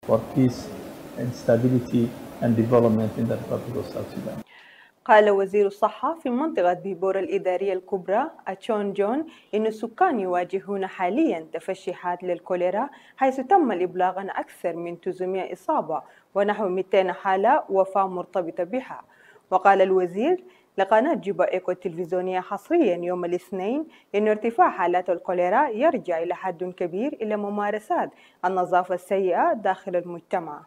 for peace and stability and development in the Republic of South Sudan. قال وزير الصحة في منطقة بيبور الإدارية الكبرى أتشون جون إن السكان يواجهون حاليا تفشي حالة للكوليرا، حيث تم الإبلاغ عن أكثر من 900 إصابة ونحو 200 حالة وفاة مرتبطة بها. وقال الوزير لقناة جوبا إيكو التلفزيونية حصريا يوم الاثنين إن ارتفاع حالات الكوليرا يرجع إلى حد كبير إلى ممارسات النظافة السيئة داخل المجتمع.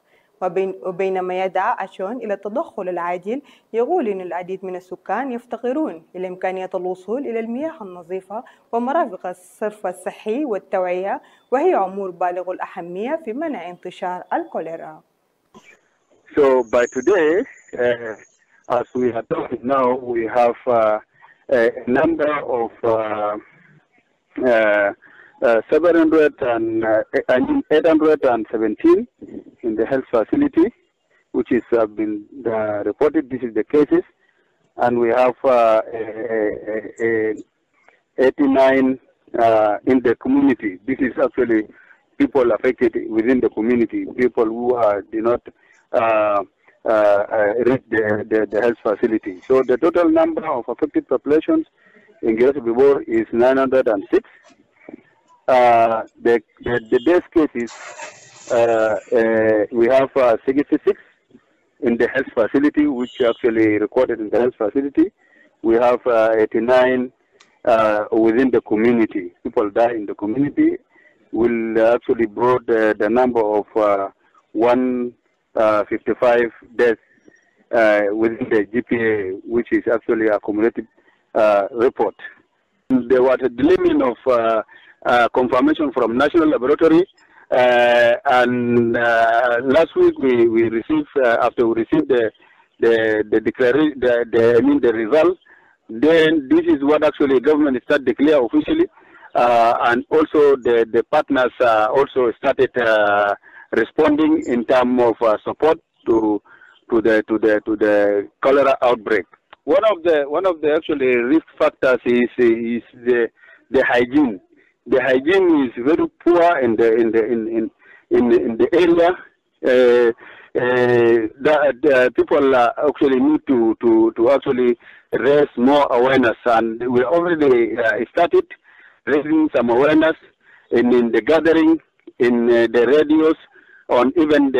وبينما يدعى أتشون إلى التدخل العاجل، يقول إن العديد من السكان يفتقرون إلى إمكانية الوصول إلى المياه النظيفة ومرافق الصرف الصحي والتوعية، وهي أمور بالغ الأهمية في منع انتشار الكوليرا. So by today, as we are talking now, we have a number of 817 in the health facility, which is been reported. This is the cases, and we have 89 in the community. This is actually people affected within the community, people who do not reach the health facility. So the total number of affected populations in Greater Bibor is 906. The death cases, we have 66 in the health facility, which actually recorded in the health facility. We have 89 within the community. People die in the community. Will actually brought the number of 155 deaths within the GPA, which is actually a cumulative report. There was a delayment of confirmation from National Laboratory, and last week we received after we received the declaration, the result. Then this is what actually government started declare officially, and also the partners also started responding in terms of support to the cholera outbreak. One of the actually risk factors is the hygiene. The hygiene is very poor in the area. The people actually need to actually raise more awareness, and we already started raising some awareness in the gathering, in the radios, even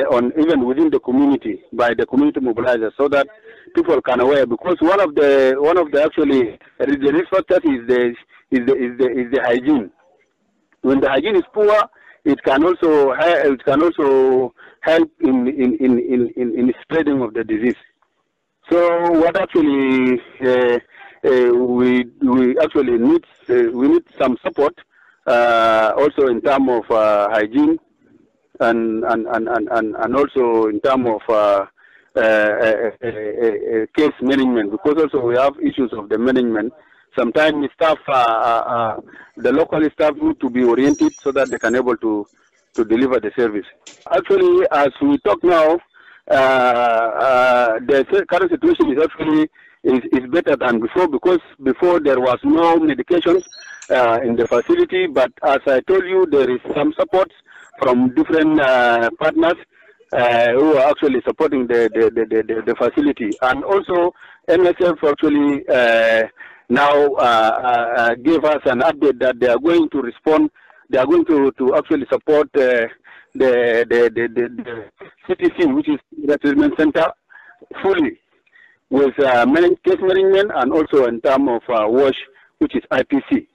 within the community by the community mobilizers, so that people can aware. Because one of the actually the risk factors is the hygiene. When the hygiene is poor, it can also help in spreading of the disease. So what actually we actually need some support also in terms of hygiene and also in terms of case management, because also we have issues of the management. Sometimes staff, the local staff need to be oriented so that they can able to deliver the service. Actually, as we talk now, the current situation is actually is better than before, because before there was no medications in the facility. But as I told you, there is some support from different partners who are actually supporting the facility, and also MSF actually now gave us an update that they are going to respond. They are going to actually support the CTC, which is the treatment center, fully with case management, and also in terms of WASH, which is IPC.